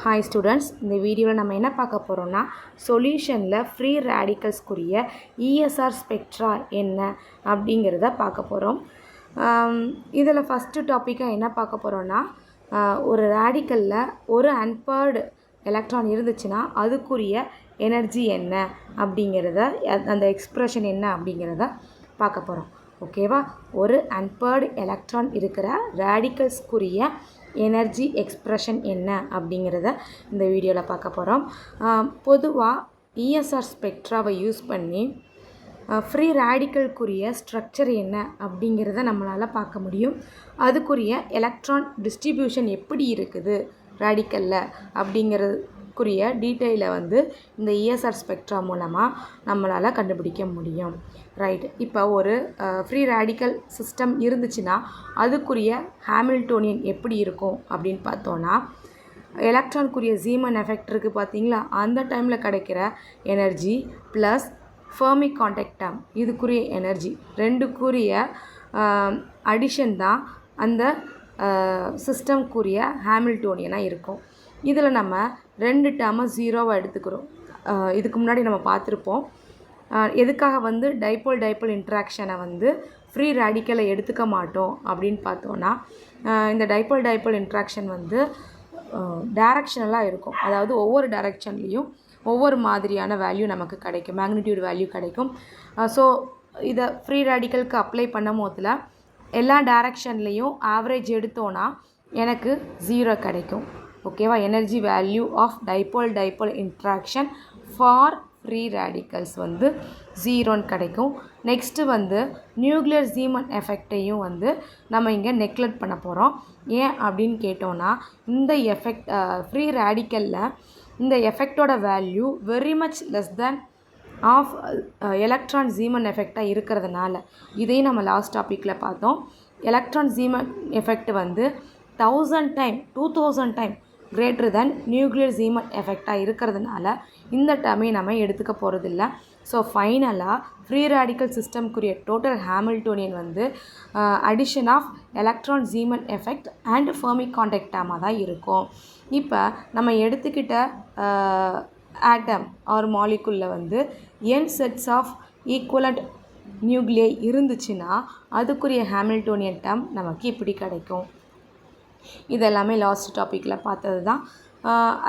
Hi students, இந்த வீடியோவில் நம்ம என்ன பார்க்க போகிறோம்னா சொல்யூஷனில் ஃப்ரீ ரேடிக்கல்ஸ்க்குரிய இஎஸ்ஆர் ஸ்பெக்ட்ரா என்ன அப்படிங்கிறத பார்க்க போகிறோம். இதில் ஃபஸ்ட்டு டாப்பிக்காக என்ன பார்க்க போகிறோன்னா, ஒரு ரேடிக்கலில் ஒரு அன்பேர்டு எலக்ட்ரான் இருந்துச்சுன்னா அதுக்குரிய எனர்ஜி என்ன அப்படிங்கிறத, அந்த எக்ஸ்ப்ரெஷன் என்ன அப்படிங்கிறத பார்க்க போகிறோம். ஓகேவா? ஒரு அன்பேர்டு எலக்ட்ரான் இருக்கிற ரேடிக்கல்ஸ்க்குரிய எனர்ஜி எக்ஸ்ப்ரெஷன் என்ன அப்படிங்கிறத இந்த வீடியோவில் பார்க்க போகிறோம். பொதுவாக இஎஸ்ஆர் ஸ்பெக்ட்ராவை யூஸ் பண்ணி ஃப்ரீ ரேடிக்கலுக்குரிய ஸ்ட்ரக்சர் என்ன அப்படிங்கிறத நம்மளால் பார்க்க முடியும். அதுக்குரிய எலக்ட்ரான் டிஸ்ட்ரிபியூஷன் எப்படி இருக்குது ரேடிக்கலில் அப்படிங்கிறதுக்குரிய டீட்டெயிலை இந்த இஎஸ்ஆர் ஸ்பெக்ட்ரா மூலமாக நம்மளால் கண்டுபிடிக்க முடியும். ரைட். இப்போ ஒரு ஃப்ரீ ரேடிக்கல் சிஸ்டம் இருந்துச்சுன்னா அதுக்குரிய ஹாமில்டோனியன் எப்படி இருக்கும் அப்படின்னு பார்த்தோன்னா, எலக்ட்ரானுக்குரிய ஜீமன் எஃபெக்ட் இருக்குது பார்த்தீங்களா, அந்த டைமில் கிடைக்கிற energy plus Fermi contact term இதுக்குரிய எனர்ஜி ரெண்டுக்குரிய அடிஷன் தான் அந்த சிஸ்டம்க்குரிய ஹாமில்டோனியனாக இருக்கும். இதில் நம்ம ரெண்டு டேர்மை ஜீரோவாக எடுத்துக்கிறோம். இதுக்கு முன்னாடி நம்ம பார்த்துருப்போம். எதுக்காக டைபோல் இன்ட்ராக்ஷனை ஃப்ரீ ரேடிக்கலை எடுத்துக்க மாட்டோம் அப்படின்னு பார்த்தோன்னா, இந்த டைபோல் இன்ட்ராக்ஷன் டைரக்ஷனலாக இருக்கும். அதாவது ஒவ்வொரு டைரக்ஷன்லேயும் ஒவ்வொரு மாதிரியான வேல்யூ நமக்கு கிடைக்கும், மேக்னிடியூட் வேல்யூ கிடைக்கும். ஸோ இதை ஃப்ரீ ரேடிக்கலுக்கு அப்ளை பண்ணும் போதில் எல்லா டைரக்ஷன்லேயும் ஆவரேஜ் எடுத்தோன்னா எனக்கு 0 கிடைக்கும். ஓகேவா? Energy value of dipole interaction for free radicals 0ன்னு கிடைக்கும். நெக்ஸ்ட்டு நியூக்ளியர் ஜீமன் எஃபெக்டையும் நம்ம இங்கே நெக்லெக்ட் பண்ண போகிறோம். ஏன் அப்படின்னு கேட்டோன்னா, இந்த எஃபெக்ட் ஃப்ரீ ரேடிக்கலில் இந்த எஃபெக்டோட value very much less than of electron Zeeman எஃபெக்டாக இருக்கிறதுனால, இதையும் நம்ம லாஸ்ட் டாப்பிக்கில் பார்த்தோம். Electron Zeeman effect 1000 time 2000 time greater than nuclear Zeeman எஃபெக்டாக இருக்கிறதுனால இந்த டேர்மை நம்ம எடுத்துக்க போகிறதில்ல. ஸோ ஃபைனலாக ஃப்ரீ ரேடிக்கல் சிஸ்டம்க்குரிய total Hamiltonian addition of electron Zeeman effect and Fermi contact டேர்மாக தான் இருக்கும். இப்போ நம்ம எடுத்துக்கிட்ட ஆட்டம் ஆர் மாலிகுலில் n செட்ஸ் ஆஃப் ஈக்குவலண்ட் நியூக்ளியை இருந்துச்சுன்னா அதுக்குரிய ஹாமில்டோனியன் டேர்ம் நமக்கு இப்படி கிடைக்கும். இதெல்லாமே லாஸ்ட் டாப்பிக்கில் பார்த்தது தான்.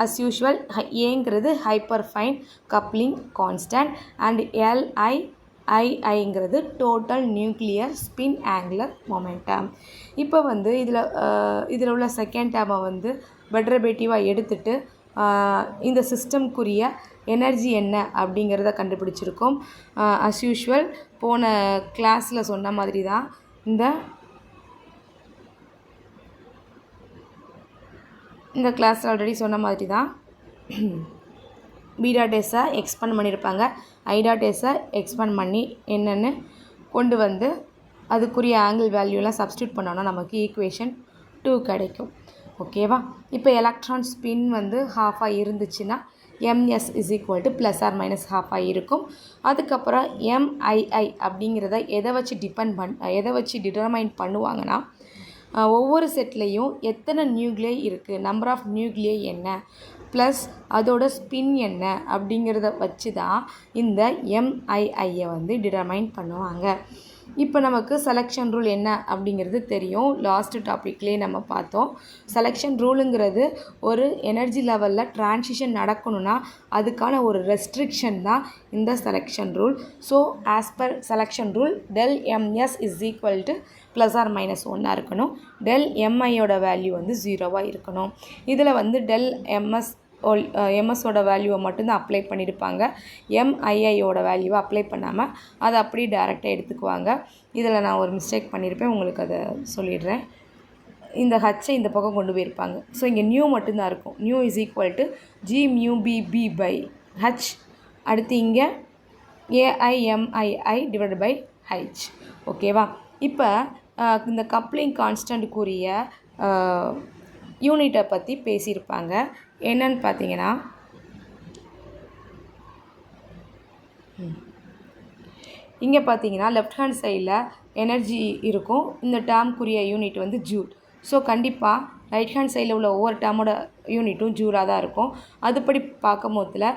அஸ் யூஷுவல் ஏங்கிறது hyperfine coupling constant and ஐங்கிறது total nuclear spin angular momentum. இப்போ இதில் உள்ள செகண்ட் டேர்மை பெட்ரபேட்டிவாக எடுத்துகிட்டு இந்த சிஸ்டம்க்குரிய எனர்ஜி என்ன அப்படிங்கிறத கண்டுபிடிச்சிருக்கோம். அஸ் யூஷுவல் போன கிளாஸில் சொன்ன மாதிரி தான் இந்த கிளாஸில் ஆல்ரெடி சொன்ன மாதிரி தான் பி.டேஸை எக்ஸ்பேண்ட் பண்ணியிருப்பாங்க. ஐ.டேஸை எக்ஸ்பேண்ட் பண்ணி என்னென்னு கொண்டு அதுக்குரிய ஆங்கிள் வேல்யூலாம் சப்ஸ்டியூட் பண்ணோன்னா நமக்கு ஈக்குவேஷன் 2 கிடைக்கும். ஓகேவா? இப்போ எலக்ட்ரான் ஸ்பின் ஹாஃபாக இருந்துச்சுன்னா ms = +or- ½ இருக்கும். அதுக்கப்புறம் MII அப்படிங்கிறத எதை வச்சு டிட்டர்மைன் பண்ணுவாங்கன்னா, ஒவ்வொரு செட்லேயும் எத்தனை நியூக்ளியை இருக்குது, நம்பர் ஆஃப் நியூக்ளியை என்ன ப்ளஸ் அதோட ஸ்பின் என்ன அப்படிங்கிறத வச்சு தான் இந்த MIIயை டிட்டர்மைன் பண்ணுவாங்க. இப்போ நமக்கு செலெக்ஷன் ரூல் என்ன அப்படிங்கிறது தெரியும். லாஸ்ட் டாப்பிக்லேயே நம்ம பார்த்தோம். செலெக்ஷன் ரூலுங்கிறது ஒரு எனர்ஜி லெவலில் ட்ரான்சிஷன் நடக்கணும்னா அதுக்கான ஒரு ரெஸ்ட்ரிக்ஷன் தான் இந்த selection rule. So as per selection rule ∆ms = +or- இருக்கணும். ∆miயோட வேல்யூ 0வாக இருக்கணும். இதில் எம்எஸோட வேல்யூவை மட்டும்தான் அப்ளை பண்ணியிருப்பாங்க. MIIயோட வேல்யூவை அப்ளை பண்ணாமல் அதை அப்படியே டேரெக்டாக எடுத்துக்குவாங்க. இதில் நான் ஒரு மிஸ்டேக் பண்ணியிருப்பேன், உங்களுக்கு அதை சொல்லிடுறேன். இந்த ஹச்சை இந்த பக்கம் கொண்டு போயிருப்பாங்க. ஸோ இங்கே நியூ மட்டும்தான் இருக்கும். New = g/h. அடுத்து இங்கே AIMII/h. ஓகேவா? இப்போ இந்த கப்ளிங் கான்ஸ்டன்ட்டுக்குரிய யூனிட்டை பற்றி பேசியிருப்பாங்க. என்னன்னு பார்த்தீங்கன்னா, இங்கே பார்த்தீங்கன்னா லெஃப்ட் ஹேண்ட் சைடில் எனர்ஜி இருக்கும். இந்த டேர்ம்க்குரிய யூனிட் ஜூல். ஸோ கண்டிப்பாக ரைட் ஹேண்ட் சைடில் உள்ள ஒவ்வொரு டேர்மோட யூனிட்டும் ஜூலாக தான் இருக்கும். அதுபடி பார்க்கும் போதில்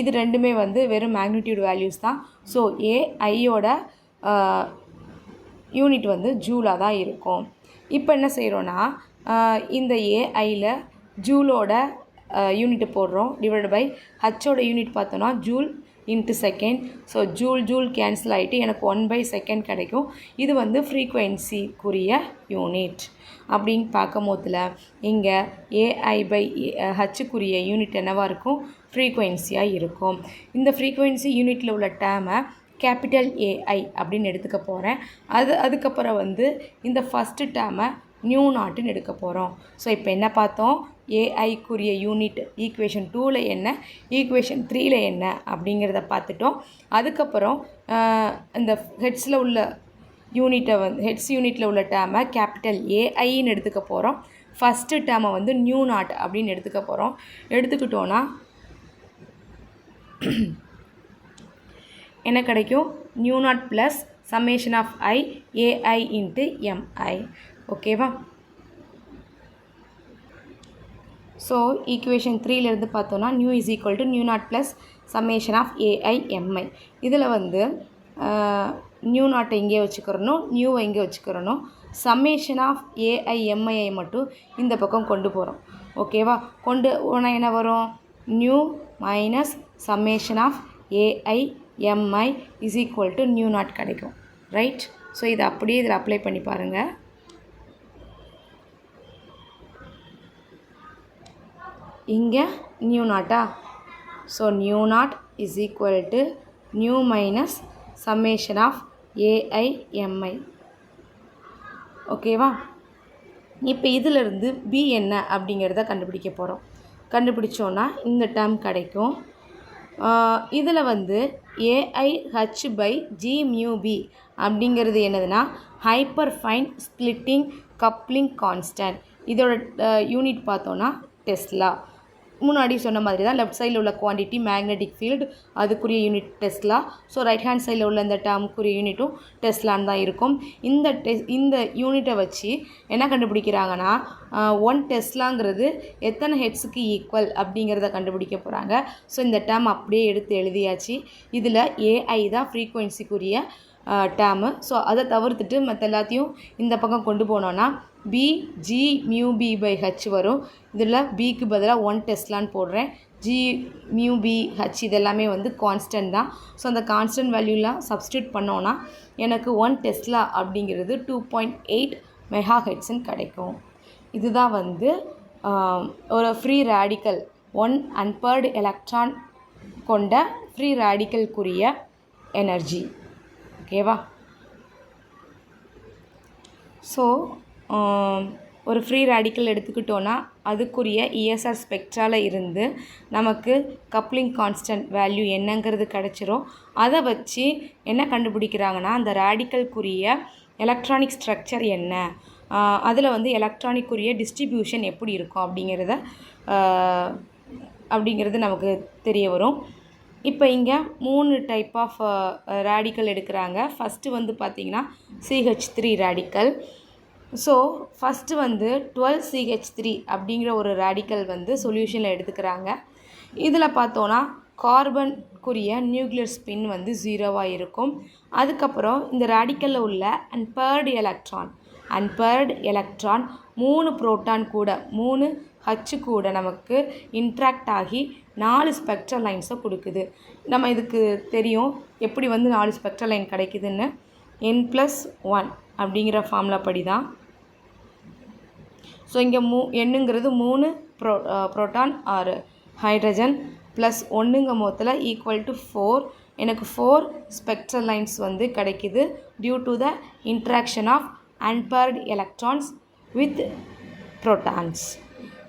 இது ரெண்டுமே வந்து வெறும் மேக்னிடியூட் வேல்யூஸ் தான். ஸோ ஏஐயோட யூனிட் வந்து ஜூலாக தான் இருக்கும். இப்போ என்ன செய்கிறோன்னா இந்த ஏஐயில் ஜூலோட யூனிட்டு போடுறோம், டிவைட் பை ஹச்சோட யூனிட் பார்த்தோன்னா joule into second. So joule cancel ஆகிட்டு எனக்கு 1/s கிடைக்கும். இது வந்து ஃப்ரீக்வன்சிக்குரிய யூனிட் அப்படின்னு பார்க்கும் போதில் இங்கே AI/Hக்குரிய யூனிட் என்னவாக இருக்கும்? ஃப்ரீக்வன்சியாக இருக்கும். இந்த ஃப்ரீக்வன்சி யூனிட்டில் உள்ள டேர்மை கேபிட்டல் ஏஐ அப்படின்னு எடுத்துக்க போகிறேன். அதுக்கப்புறம் வந்து இந்த ஃபஸ்ட்டு டேர்மை நியூ நாட்டுன்னு எடுக்க போகிறோம். ஸோ இப்போ என்ன பார்த்தோம்? ஏஐக்குரிய யூனிட் ஈக்குவேஷன் 2ல் என்ன, ஈக்குவேஷன் 3ல் என்ன அப்படிங்கிறத பார்த்துட்டோம். அதுக்கப்புறம் இந்த ஹெட்ஸில் உள்ள யூனிட்டை வந்து ஹெட்ஸ் யூனிட்டில் உள்ள டேர்மை கேபிட்டல் ஏஐன்னு எடுத்துக்க போகிறோம். ஃபஸ்ட்டு டேர்மை வந்து நியூ நாட் அப்படின்னு எடுத்துக்க போகிறோம். எடுத்துக்கிட்டோன்னா என்ன கிடைக்கும்? Nu naught plus summation of I AI into MI. ஓகேவா? ஸோ ஈக்குவேஷன் 3லேருந்து பார்த்தோன்னா nu is equal to nu naught plus summation of AI MI. இதில் வந்து நியூ நாட்டை இங்கே வச்சுக்கிறணும், நியூவை இங்கே வச்சுக்கிறணும். சம்மேஷன் ஆஃப் ஏஐ எம்ஐஐ மட்டும் இந்த பக்கம் கொண்டு போகிறோம். ஓகேவா? கொண்டு போனால் என்ன வரும்? Nu minus summation of AI MI is equal to nu naught கிடைக்கும். ரைட்? ஸோ இதை அப்படியே இதில் அப்ளை பண்ணி பாருங்கள். இங்கே நியூ நாட்டா? So nu naught is equal to nu minus summation of AI MI. ஓகேவா? இப்போ இதிலிருந்து பி என்ன அப்படிங்கிறத கண்டுபிடிக்க போகிறோம். கண்டுபிடிச்சோன்னா இந்த டேர்ம் கிடைக்கும். இதில் வந்து AIH/G mu B அப்படிங்கிறது என்னதுன்னா hyper fine splitting coupling constant. இதோட யூனிட் பார்த்தோன்னா டெஸ்லா. முன்னாடி சொன்ன மாதிரி தான் லெஃப்ட் சைடில் உள்ள குவான்டிட்டி மேக்னெட்டிக் ஃபீல்டு, அதுக்குரிய unit Tesla. So right hand சைடில் உள்ள இந்த டேர்முக்குரிய யூனிட்டும் டெஸ்லான்னு தான் இருக்கும். இந்த யூனிட்டை வச்சு என்ன கண்டுபிடிக்கிறாங்கன்னா 1 டெஸ்லாங்கிறது எத்தனை ஹெட்ஸுக்கு ஈக்குவல் அப்படிங்கிறத கண்டுபிடிக்க போகிறாங்க. ஸோ இந்த டேர்ம் அப்படியே எடுத்து எழுதியாச்சு. இதில் ஏஐ தான் ஃப்ரீக்வன்சிக்குரிய டேர்மு. ஸோ அதை தவிர்த்துட்டு மற்ற எல்லாத்தையும் இந்த பக்கம் கொண்டு போனோன்னா BG mu B/H வரும். இதில் பிக்கு பதிலாக 1 டெஸ்லான்னு போடுறேன். G mu B/H இதெல்லாமே வந்து கான்ஸ்டன்ட் தான். ஸோ அந்த கான்ஸ்டன்ட் வேல்யூலாம் சப்ஸ்டியூட் பண்ணோன்னா எனக்கு 1 டெஸ்லா அப்படிங்கிறது 2.8 மெகாஹெட்ஸ்ன்னு கிடைக்கும். இதுதான் வந்து ஒரு ஃப்ரீ ரேடிக்கல் 1 அன்பர்டு எலக்ட்ரான் கொண்ட ஃப்ரீ ரேடிக்கலுக்குரிய எனர்ஜி. ஓகேவா? ஸோ ஒரு ஃப்ரீ ரேடிக்கல் எடுத்துக்கிட்டோன்னா அதுக்குரிய ESR ஸ்பெக்ட்ராவில் இருந்து நமக்கு கப்ளிங் கான்ஸ்டன்ட் வேல்யூ என்னங்கிறது கிடச்சிரும். அதை வச்சு என்ன கண்டுபிடிக்கிறாங்கன்னா அந்த ரேடிக்கலுக்குரிய எலக்ட்ரானிக் ஸ்ட்ரக்சர் என்ன, அதில் வந்து எலக்ட்ரானிக்குரிய டிஸ்ட்ரிபியூஷன் எப்படி இருக்கும் அப்படிங்கிறது நமக்கு தெரிய வரும். இப்போ இங்கே 3 டைப் ஆஃப் ரேடிக்கல் எடுக்கிறாங்க. ஃபஸ்ட்டு வந்து பார்த்திங்கன்னா CH3 ரேடிக்கல். ஸோ ஃபஸ்ட்டு வந்து 12CH3 அப்படிங்கிற ஒரு ரேடிக்கல் வந்து சொல்யூஷனில் எடுத்துக்கிறாங்க. இதில் பார்த்தோன்னா கார்பனுக்குரிய நியூக்ளியர் ஸ்பின் வந்து 0வாக இருக்கும். அதுக்கப்புறம் இந்த ரேடிக்கலில் உள்ள அன்பேர்டு எலக்ட்ரான் 3 புரோட்டான் கூட 3 H கூட நமக்கு இன்ட்ராக்ட் ஆகி 4 ஸ்பெக்ட்ரல் லைன்ஸை கொடுக்குது. நம்ம இதுக்கு தெரியும் எப்படி வந்து 4 ஸ்பெக்ட்ரல் லைன் கிடைக்குதுன்னு. N+1 அப்படிங்கிற ஃபார்முலா படி தான். ஸோ இங்கே எண்ணுங்கிறது 3 புரோட்டான் 6 ஹைட்ரஜன் ப்ளஸ் 1ங்கும் போதில் ஈக்குவல் டு 4. எனக்கு 4 ஸ்பெக்ட்ரல் லைன்ஸ் வந்து கிடைக்குது due to the interaction of unpaired electrons with protons.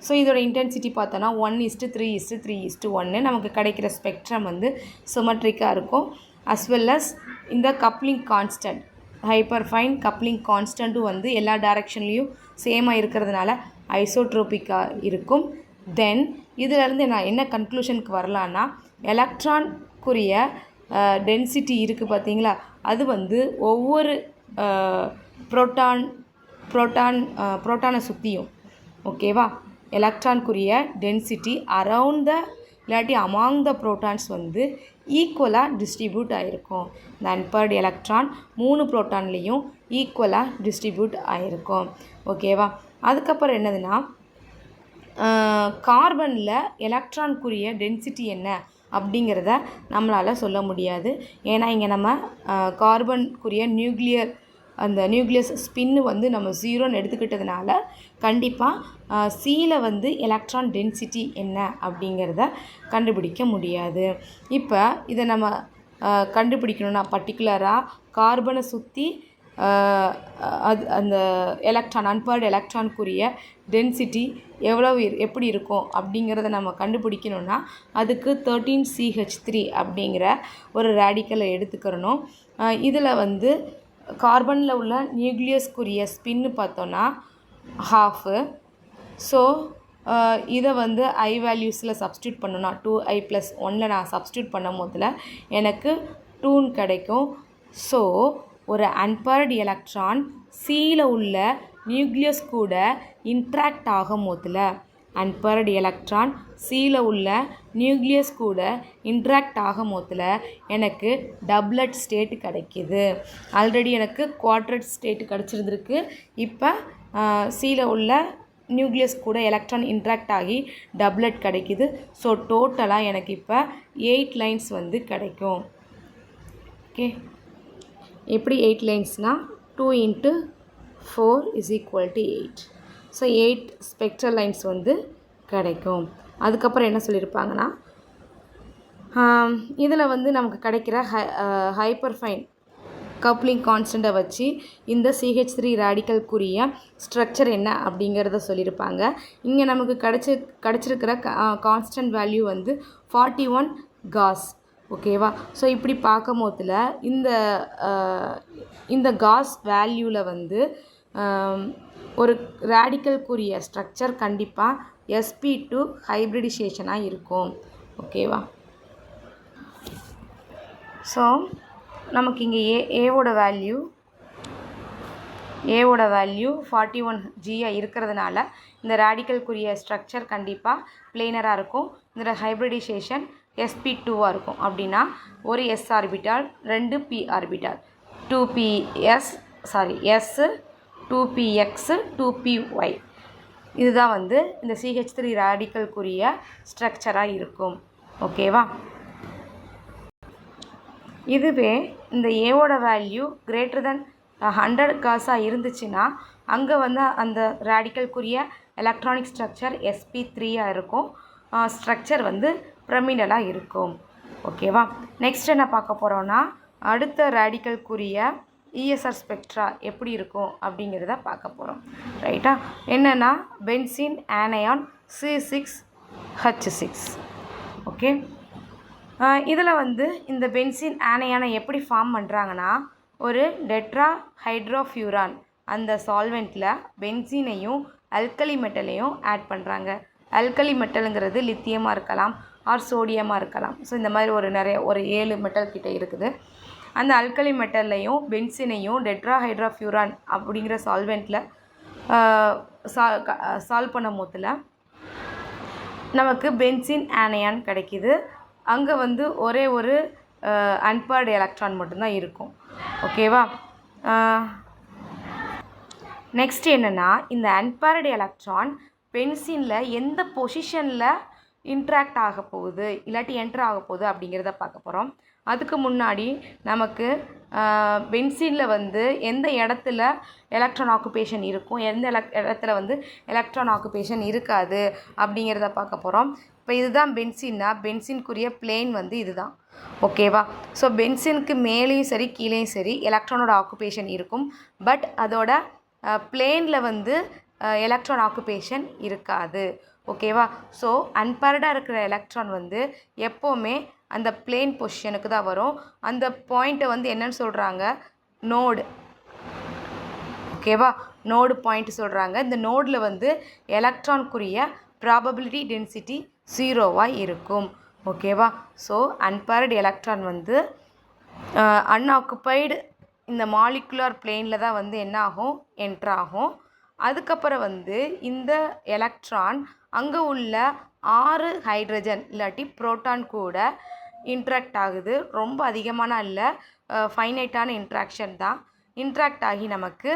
So இதோட இன்டென்சிட்டி பார்த்தோன்னா 1:3:3:1 நமக்கு கிடைக்கிற ஸ்பெக்ட்ரம் வந்து சிமெட்ரிக்காக இருக்கும். அஸ் வெல் அஸ் இந்த coupling constant hyperfine coupling கான்ஸ்டண்ட்டும் வந்து எல்லா டைரக்ஷன்லேயும் சேமாக இருக்கிறதுனால ஐசோட்ரோபிக்காக இருக்கும். தென் இதிலேருந்து நான் என்ன கன்க்ளூஷனுக்கு வரலான்னா எலக்ட்ரான்க்குரிய டென்சிட்டி இருக்குது பார்த்தீங்களா, அது வந்து ஒவ்வொரு புரோட்டானை சுற்றியும் ஓகேவா. எலக்ட்ரானுக்குரிய டென்சிட்டி அரவுண்ட் த இல்லாட்டி அமாங் த ப்ரோட்டான்ஸ் வந்து ஈக்குவலாக டிஸ்ட்ரிபியூட் ஆகிருக்கும். இந்த அன்பேர்டு எலக்ட்ரான் 3 ப்ரோட்டான்லேயும் ஈக்குவலாக டிஸ்ட்ரிபியூட் ஆகிருக்கும். ஓகேவா. அதுக்கப்புறம் என்னதுன்னா கார்பனில் எலக்ட்ரானுக்குரிய டென்சிட்டி என்ன அப்படிங்கிறத நம்மளால் சொல்ல முடியாது. ஏன்னா இங்கே நம்ம கார்பனுக்குரிய அந்த நியூக்ளியஸ் ஸ்பின்னு வந்து நம்ம 0ன்னு எடுத்துக்கிட்டதுனால கண்டிப்பாக சியில் வந்து எலக்ட்ரான் டென்சிட்டி என்ன அப்படிங்கிறத கண்டுபிடிக்க முடியாது. இப்போ இதை நம்ம கண்டுபிடிக்கணும்னா பர்டிகுலராக கார்பனை சுற்றி அந்த அன்பேர்டு எலக்ட்ரானுக்குரிய டென்சிட்டி எப்படி இருக்கும் அப்படிங்கிறத நம்ம கண்டுபிடிக்கணும்னா அதுக்கு 13CH3 அப்படிங்கிற ஒரு ரேடிக்கலை எடுத்துக்கிறணும். இதில் வந்து கார்பனில் உள்ள நியூக்ளியஸ்க்குரிய ஸ்பின்னு பார்த்தோன்னா 1/2. ஸோ இதை வந்து ஐ வேல்யூஸில் சப்ஸ்டியூட் பண்ணணும்னா 2i+1 நான் சப்ஸ்டியூட் பண்ணும் போதில் எனக்கு 2 கிடைக்கும். ஸோ ஒரு அன்பேர்டு எலக்ட்ரான் சியில் உள்ள நியூக்ளியஸ் கூட இன்ட்ராக்ட் ஆகும் போதில் அன்பேர்டு எலக்ட்ரான் சியில் உள்ள நியூக்ளியஸ் கூட இன்ட்ராக்ட் ஆகும் போதில் எனக்கு டப்ளட் ஸ்டேட் கிடைக்கிது. ஆல்ரெடி எனக்கு குவாட்ரட் ஸ்டேட் கிடச்சிருந்துருக்கு. இப்போ சியில் உள்ள நியூக்ளியஸ் கூட எலக்ட்ரான் இன்ட்ராக்ட் ஆகி டப்ளட் கிடைக்கிது. ஸோ டோட்டலாக எனக்கு இப்போ 8 லைன்ஸ் வந்து கிடைக்கும். ஓகே. எப்படி 8 லைன்ஸ்னால் 2 × 4 = 8. ஸோ 8 ஸ்பெக்ட்ரல் லைன்ஸ் வந்து கிடைக்கும். அதுக்கப்புறம் என்ன சொல்லியிருப்பாங்கன்னா இதில் வந்து நமக்கு கிடைக்கிற ஹைப்பர்ஃபைன் கப்ளிங் கான்ஸ்டண்ட்டை வச்சு இந்த CH3 ரேடிக்கல்குரிய ஸ்ட்ரக்சர் என்ன அப்படிங்கிறத சொல்லியிருப்பாங்க. இங்கே நமக்கு கிடச்சிருக்கிற கான்ஸ்டன்ட் வேல்யூ வந்து 41 காஸ். ஓகேவா. ஸோ இப்படி பார்க்கும் போதில் இந்த காஸ் வேல்யூவில் வந்து ஒரு ரேடிக்கல்குரிய ஸ்ட்ரக்சர் கண்டிப்பாக sp2 ஹைப்ரிடைசேஷனாக இருக்கும். ஓகேவா. ஸோ நமக்கு இங்கே ஏவோட வேல்யூ 41G இருக்கிறதுனால இந்த ரேடிக்கல்குரிய ஸ்ட்ரக்சர் கண்டிப்பாக பிளேனராக இருக்கும். இந்த ஹைப்ரிடைசேஷன் sp2 இருக்கும். அப்படின்னா ஒரு s orbital 2 p orbital 2ps s 2px 2py இதுதான் வந்து இந்த CH3 ரேடிக்கல்குரிய ஸ்ட்ரக்சராக இருக்கும். ஓகேவா. இதுவே இந்த ஏவோட வேல்யூ greater than 100 காசாக இருந்துச்சுன்னா அங்கே வந்து அந்த ரேடிக்கல்குரிய எலக்ட்ரானிக் ஸ்ட்ரக்சர் sp3 இருக்கும். ஸ்ட்ரக்சர் வந்து பிரமிடலாக இருக்கும். ஓகேவா. நெக்ஸ்ட் என்ன பார்க்க போகிறோன்னா அடுத்த ரேடிக்கல்குரிய ESR ஸ்பெக்ட்ரா எப்படி இருக்கும் அப்படிங்கிறத பார்க்க போகிறோம். ரைட்டா. என்னென்னா பென்சீன் ஆனையான் C6H6. ஓகே. இதில் வந்து இந்த பென்சீன் ஆனையானை எப்படி ஃபார்ம் பண்ணுறாங்கன்னா ஒரு டெட்ரா ஹைட்ரோஃபியூரான் அந்த சால்வெண்ட்டில் பென்சீனையும் அல்கலி மெட்டலையும் ஆட் பண்ணுறாங்க. அல்கலி மெட்டலுங்கிறது லித்தியமாக இருக்கலாம் ஆர் சோடியமாக இருக்கலாம். ஸோ இந்த மாதிரி ஒரு 7 மெட்டல் கிட்ட இருக்குது. அந்த அல்கலி மெட்டல்லையும் பென்சினையும் டெட்ரா ஹைட்ரோஃபியூரான் அப்படிங்கிற சால்வெண்ட்டில் சால்வ் பண்ணும் போதில் நமக்கு பென்சின் ஆனையான் கிடைக்கிது. அங்கே வந்து ஒரே ஒரு அன்பேர்டு எலக்ட்ரான் மட்டும்தான் இருக்கும். ஓகேவா. நெக்ஸ்ட் என்னென்னா இந்த அன்பேர்டு எலக்ட்ரான் பென்சினில் எந்த பொசிஷனில் இன்ட்ராக்ட் ஆக போகுது இல்லாட்டி என்ட்ரு ஆக போகுது அப்படிங்கிறத பார்க்க போகிறோம். அதுக்கு முன்னாடி நமக்கு பென்சீனில் வந்து எந்த இடத்துல எலக்ட்ரான் ஆக்குபேஷன் இருக்கும், எந்த இடத்துல வந்து எலக்ட்ரான் ஆக்குபேஷன் இருக்காது அப்படிங்கிறத பார்க்க போகிறோம். இப்போ இதுதான் பென்சீன்னா பென்சீனுக்குரிய பிளேன் வந்து இதுதான். ஓகேவா. ஸோ பென்சீனுக்கு மேலேயும் சரி கீழேயும் சரி எலக்ட்ரானோட ஆக்குபேஷன் இருக்கும். பட் அதோட பிளேனில் வந்து எலக்ட்ரான் ஆக்குபேஷன் இருக்காது. ஓகேவா. ஸோ அன்பேர்டாக இருக்கிற எலக்ட்ரான் வந்து எப்போவுமே அந்த பிளேன் பொசிஷனுக்கு தான் வரும். அந்த பாயிண்ட்டை வந்து என்னன்னு சொல்கிறாங்க, நோடு. ஓகேவா. நோடு பாயிண்ட் சொல்கிறாங்க. இந்த நோடில் வந்து எலக்ட்ரானுக்குரிய ப்ராபபிலிட்டி டென்சிட்டி 0 இருக்கும். ஓகேவா. ஸோ அன்பேர்டு எலக்ட்ரான் வந்து அன்ஆக்குபைடு இந்த மாலிகுலர் பிளேனில் தான் வந்து என்ன ஆகும், என்ட்ரு ஆகும். அதுக்கப்புறம் வந்து இந்த எலக்ட்ரான் அங்கே உள்ள 6 ஹைட்ரஜன் இல்லாட்டி புரோட்டான் கூட இன்ட்ராக்ட் ஆகுது. ரொம்ப அதிகமான இல்லை, ஃபைனைட்டான இன்ட்ராக்ஷன் தான். இன்ட்ராக்ட் ஆகி நமக்கு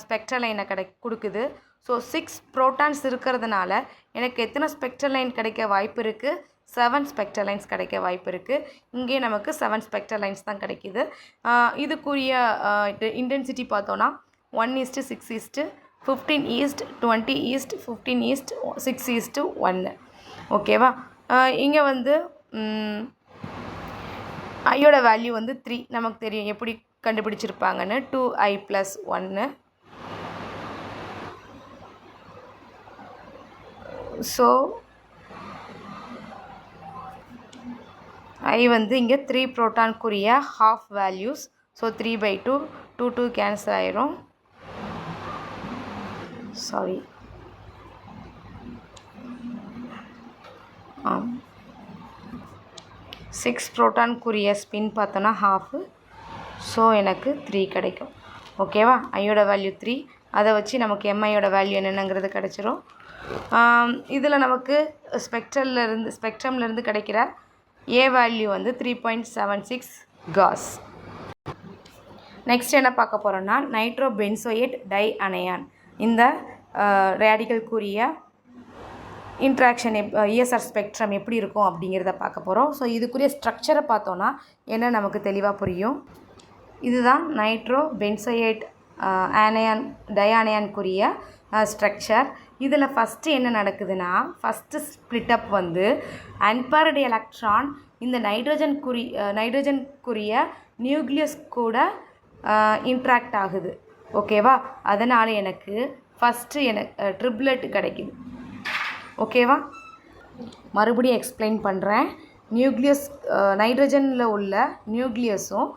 ஸ்பெக்ட்ரல் லைனை கொடுக்குது. ஸோ 6 புரோட்டான்ஸ் இருக்கிறதுனால எனக்கு எத்தனை ஸ்பெக்ட்ரல் லைன் கிடைக்க வாய்ப்பு இருக்குது? 7 ஸ்பெக்ட்ரல் லைன்ஸ் கிடைக்க வாய்ப்பு இருக்குது. இங்கே நமக்கு 7 ஸ்பெக்ட்ரல் லைன்ஸ் தான் கிடைக்கிது. இதுக்குரிய இன்டென்சிட்டி பார்த்தோன்னா 1:6:15 15:20 15:6:1. ஓகேவா? இங்கே வந்து ஐயோட வேல்யூ வந்து 3 நமக்கு தெரியும் எப்படி கண்டுபிடிச்சிருப்பாங்கன்னு. 2i + 1. ஸோ ஐ வந்து இங்கே 3 புரோட்டானுக்குரிய ஹாஃப் வேல்யூஸ். ஸோ 3/2 2 கேன்சல் ஆயிரும். சாரி, 6 புரோட்டானுக்குரிய ஸ்பின் பார்த்தோன்னா ஹாஃபு. ஸோ எனக்கு 3 கிடைக்கும். ஓகேவா? ஐயோட வேல்யூ 3. அதை வச்சு நமக்கு எம்ஐயோட வேல்யூ என்னென்னங்கிறது கிடச்சிரும். இதில் நமக்கு ஸ்பெக்ட்ரம்லேருந்து கிடைக்கிற ஏ வேல்யூ வந்து 3.76 காஸ். நெக்ஸ்ட் என்ன பார்க்க போகிறோன்னா நைட்ரோபென்சோயேட் டை அனையான். இந்த ரேடிக்கலுக்குரிய இன்ட்ராக்ஷன் இஎஸ்ஆர் ஸ்பெக்ட்ரம் எப்படி இருக்கும் அப்படிங்கிறத பார்க்க போகிறோம். ஸோ இதுக்குரிய ஸ்ட்ரக்சரை பார்த்தோன்னா என்ன நமக்கு தெளிவாக புரியும். இதுதான் நைட்ரோபென்சோயேட் ஆனையான் டயானையானுக்குரிய ஸ்ட்ரக்சர். இதில் ஃபஸ்ட்டு என்ன நடக்குதுன்னா, ஃபஸ்ட்டு ஸ்ப்ளிட்டப் வந்து அன்பேர்டு எலக்ட்ரான் இந்த நைட்ரஜனுக்குரிய நியூக்ளியஸ் கூட இன்ட்ராக்ட் ஆகுது. ஓகேவா? அதனால் எனக்கு ஃபஸ்ட்டு எனக்கு ட்ரிப்ளெட் கிடைக்குது. ஓகேவா? மறுபடியும் எக்ஸ்பிளைன் பண்ணுறேன். நியூக்ளியஸ் நைட்ரஜனில் உள்ள நியூக்ளியஸும்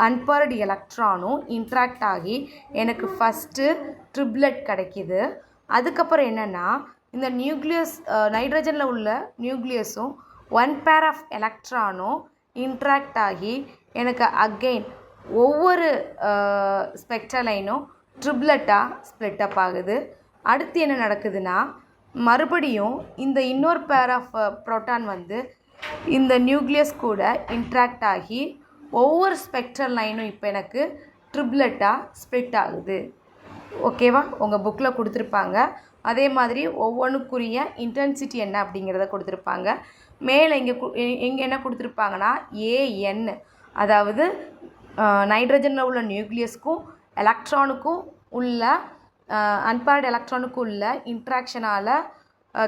அன்பேர்டு எலக்ட்ரானும் இன்ட்ராக்ட் ஆகி எனக்கு ஃபஸ்ட்டு ட்ரிப்ளெட் கிடைக்கிது. அதுக்கப்புறம் என்னென்னா, இந்த நியூக்ளியஸ் நைட்ரஜனில் உள்ள நியூக்ளியஸும் 1 பேர் ஆஃப் எலக்ட்ரானும் இன்ட்ராக்ட் ஆகி எனக்கு அகெயின் ஒவ்வொரு ஸ்பெக்ட்ரல் லைனும் ட்ரிப்ளெட்டாக ஸ்ப்ளிட்டப் ஆகுது. அடுத்து என்ன நடக்குதுன்னா, மறுபடியும் இந்த இன்னொரு பேர் ஆஃப் புரோட்டான் வந்து இந்த நியூக்ளியஸ் கூட இன்ட்ராக்ட் ஆகி ஒவ்வொரு ஸ்பெக்ட்ரல் லைனும் இப்போ எனக்கு ட்ரிப்ளெட்டாக ஸ்ப்ளிட் ஆகுது. ஓகேவா? உங்கள் புக்கில் கொடுத்துருப்பாங்க. அதே மாதிரி ஒவ்வொன்றுக்குரிய இன்டென்சிட்டி என்ன அப்படிங்கிறத கொடுத்துருப்பாங்க. மேலே இங்கே என்ன கொடுத்துருப்பாங்கன்னா ஏஎன், அதாவது நைட்ரஜனில் உள்ள நியூக்ளியஸ்க்கும் எலக்ட்ரானுக்கும் உள்ள அன்பேர்டு எலக்ட்ரானுக்கும் உள்ள இன்ட்ராக்ஷனால்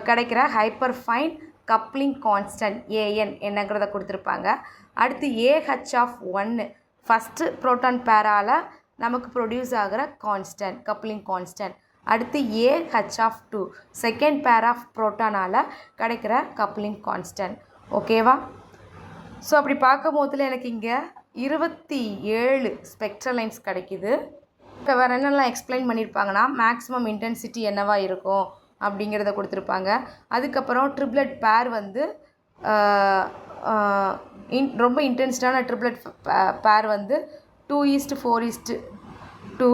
கிடைக்கிற hyper fine coupling constant AN என்னங்கிறத கொடுத்துருப்பாங்க. அடுத்து AH(1) ஃபஸ்ட்டு புரோட்டான் பேரால் நமக்கு ப்ரொடியூஸ் ஆகிற கான்ஸ்டன்ட் கப்ளிங் கான்ஸ்டன்ட். அடுத்து AH(2) செகண்ட் பேர் ஆஃப் புரோட்டானால் கிடைக்கிற கப்ளிங் கான்ஸ்டன்ட். ஓகேவா? ஸோ அப்படி பார்க்கும் போதில் எனக்கு இங்கே 27 ஸ்பெக்ட்ரல் லைன்ஸ் கிடைக்கிது. இப்போ வேறு என்னெல்லாம் எக்ஸ்பிளைன் பண்ணியிருப்பாங்கன்னா, மேக்ஸிமம் இன்டென்சிட்டி என்னவா இருக்கும் அப்படிங்கிறத கொடுத்துருப்பாங்க. அதுக்கப்புறம் ட்ரிப்ளெட் பேர் வந்து ரொம்ப இன்டென்ஸ்டான ட்ரிப்ளெட் பேர் வந்து 2:4:2.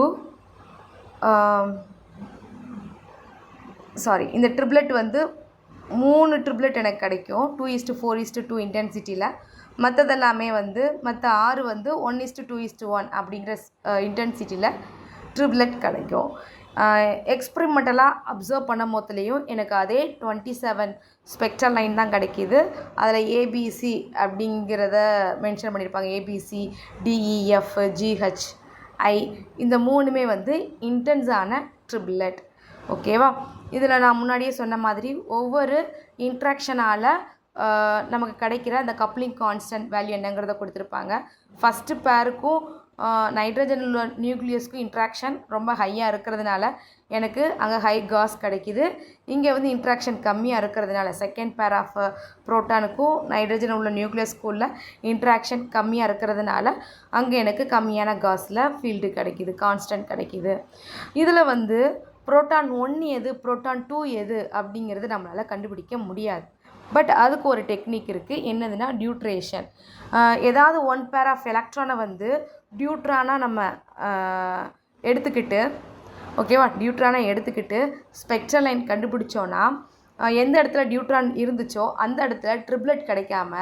சாரி, இந்த ட்ரிப்ளெட் வந்து 3 ட்ரிப்ளெட் எனக்கு கிடைக்கும் 2:4:2 இன்டென்சிட்டியில். மற்றதெல்லாமே வந்து மற்ற 6 வந்து 1:2:1 அப்படிங்கிற இன்டென்சிட்டியில் ட்ரிப்ளெட் கிடைக்கும். எக்ஸ்பெரிமெண்டலாக அப்சர்வ் பண்ணும் போதுலேயும் எனக்கு அதே 27 ஸ்பெக்ட்ரல் லைன் தான் கிடைக்கிது. அதில் ஏபிசி அப்படிங்கிறத மென்ஷன் பண்ணியிருப்பாங்க. ஏபிசி, டிஇஎஃப், ஜிஹெச், ஐ இந்த 3மே வந்து இன்டென்ஸான ட்ரிப்ளெட். ஓகேவா? இதில் நான் முன்னாடியே சொன்ன மாதிரி ஒவ்வொரு இன்ட்ராக்ஷனால் நமக்கு கிடைக்கிற அந்த கப்ளிங் கான்ஸ்டன்ட் வேல்யூ என்னங்கிறத கொடுத்துருப்பாங்க. ஃபஸ்ட்டு பேருக்கும் நைட்ரஜன் நியூக்ளியஸ்க்கும் இன்ட்ராக்ஷன் ரொம்ப ஹையாக இருக்கிறதுனால எனக்கு அங்கே ஹை காஸ் கிடைக்கிது. இங்கே வந்து இன்ட்ராக்ஷன் கம்மியாக இருக்கிறதுனால செகண்ட் பேர் ஆஃப் புரோட்டானுக்கும் நைட்ரஜன் உள்ள நியூக்ளியஸ்க்கும் உள்ள இன்ட்ராக்ஷன் கம்மியாக இருக்கிறதுனால அங்கே எனக்கு கம்மியான காஸில் ஃபீல்டு கிடைக்கிது, கான்ஸ்டன்ட் கிடைக்கிது. இதில் வந்து புரோட்டான் 1 எது, புரோட்டான் 2 எது அப்படிங்கிறது நம்மளால் கண்டுபிடிக்க முடியாது. பட் அதுக்கு ஒரு டெக்னிக் இருக்குது. என்னதுன்னா டியூட்ரேஷன். ஏதாவது 1 பேர் ஆஃப் எலக்ட்ரானை வந்து டியூட்ரானாக நம்ம எடுத்துக்கிட்டு ஓகேவா. டியூட்ரானை எடுத்துக்கிட்டு ஸ்பெக்ட்ரல் லைன் கண்டுபிடிச்சோன்னா எந்த இடத்துல டியூட்ரான் இருந்துச்சோ அந்த இடத்துல ட்ரிப்ளெட் கிடைக்காம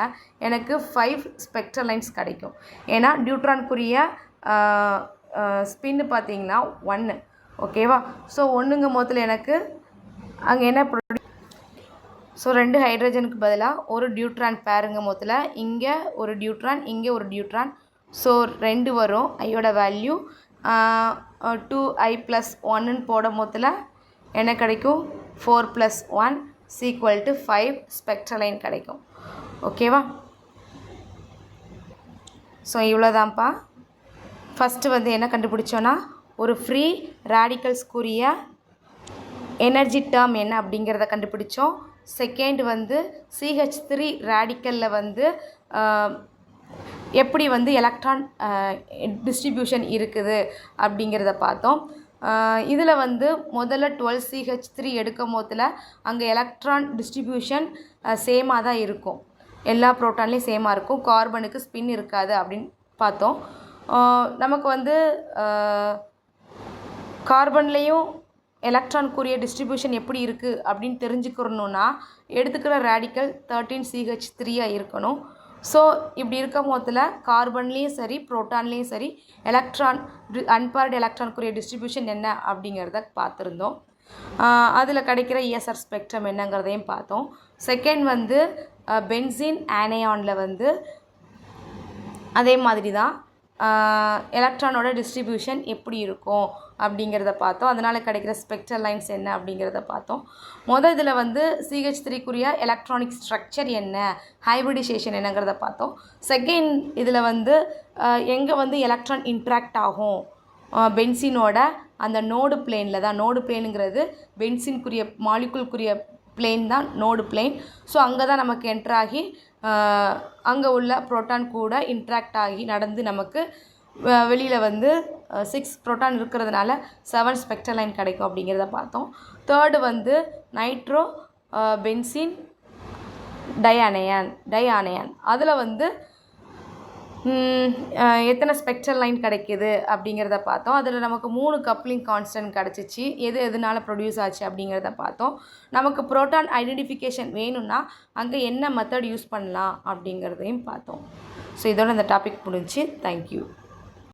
எனக்கு 5 ஸ்பெக்ட்ரல் லைன்ஸ் கிடைக்கும். ஏன்னா டியூட்ரான்குரிய ஸ்பின்னு பார்த்தீங்கன்னா 1. ஓகேவா. ஸோ 1ங்கும் போதில் எனக்கு அங்கே என்ன ஸோ 2 ஹைட்ரஜனுக்கு பதிலாக ஒரு டியூட்ரான் பேருங்கும் போதில் இங்கே ஒரு டியூட்ரான், இங்கே ஒரு டியூட்ரான். ஸோ 2 வரும். ஐயோட வேல்யூ 2i + 1ன்னு போடும் போதில் என்ன கிடைக்கும்? 4 + 1 = 5 ஸ்பெக்ட்ரல் லைன் கிடைக்கும். ஓகேவா. ஸோ இவ்வளோதான்ப்பா. ஃபஸ்ட்டு வந்து என்ன கண்டுபிடிச்சோன்னா ஒரு ஃப்ரீ ரேடிக்கல்ஸ்க்குரிய எனர்ஜி டேர்ம் என்ன அப்படிங்கிறத கண்டுபிடிச்சோம். செகண்ட் வந்து CH3 ரேடிக்கலில் வந்து எப்படி வந்து எலக்ட்ரான் டிஸ்ட்ரிபியூஷன் இருக்குது அப்படிங்கிறத பார்த்தோம். இதில் வந்து முதல்ல 12CH3 எடுக்கும் போதில் அங்கே எலக்ட்ரான் டிஸ்ட்ரிபியூஷன் சேமாக தான் இருக்கும். எல்லா ப்ரோட்டான்லேயும் சேமாக இருக்கும். கார்பனுக்கு ஸ்பின் இருக்காது அப்படின்னு பார்த்தோம். நமக்கு வந்து கார்பன்லேயும் எலக்ட்ரானுக்குரிய டிஸ்ட்ரிபியூஷன் எப்படி இருக்குது அப்படின்னு தெரிஞ்சுக்கணுன்னா எடுத்துக்கிற ரேடிக்கல் 13CH3 இருக்கணும். ஸோ இப்படி இருக்கும் போதில் கார்பன்லேயும் சரி ப்ரோட்டான்லேயும் சரி அன்பேர்டு எலக்ட்ரானுக்குரிய டிஸ்ட்ரிபியூஷன் என்ன அப்படிங்கிறத பார்த்துருந்தோம். அதில் கிடைக்கிற ESR ஸ்பெக்ட்ரம் என்னங்கிறதையும் பார்த்தோம். செகண்ட் வந்து பென்சீன் ஆனையானில் வந்து அதே மாதிரி தான் எலக்ட்ரானோட டிஸ்ட்ரிபியூஷன் எப்படி இருக்கும் அப்படிங்கிறத பார்த்தோம். அதனால் கிடைக்கிற ஸ்பெக்ட்ரல் லைன்ஸ் என்ன அப்படிங்கிறத பார்த்தோம். இதில் வந்து CH3க்குரிய எலக்ட்ரானிக் ஸ்ட்ரக்சர் என்ன, ஹைப்ரிடைசேஷன் என்னங்கிறத பார்த்தோம். செகண்ட் இதில் வந்து எங்கே வந்து எலக்ட்ரான் இன்ட்ராக்ட் ஆகும் பென்சீனோட அந்த நோடு பிளேனில் தான். நோடு பிளேனுங்கிறது பென்சீனுக்குரிய மாலிகுல்குரிய பிளேன் தான் நோடு பிளேன். ஸோ அங்கே தான் நமக்கு என்ட்ராகி அங்கே உள்ள ப்ரோட்டான் கூட இன்ட்ராக்ட் ஆகி நடந்து நமக்கு வெளியில் வந்து 6 ப்ரோட்டான் இருக்கிறதுனால 7 ஸ்பெக்ட்ரல் லைன் கிடைக்கும் அப்படிங்கிறத பார்த்தோம். தேர்டு வந்து நைட்ரோ பென்சீன் டையானையான் அதில் வந்து எத்தனை ஸ்பெக்ட்ரல் லைன் கிடைக்கிது அப்படிங்கிறத பார்த்தோம். அதில் நமக்கு 3 கப்ளிங் கான்ஸ்டன்ட் கிடச்சிச்சு. எதனால் ப்ரொடியூஸ் ஆச்சு அப்படிங்கிறத பார்த்தோம். நமக்கு ப்ரோட்டான் ஐடென்டிஃபிகேஷன் வேணும்னா அங்கே என்ன மெத்தட் யூஸ் பண்ணலாம் அப்படிங்கிறதையும் பார்த்தோம். ஸோ இதோட இந்த டாபிக் முடிஞ்சு. தேங்க்யூ.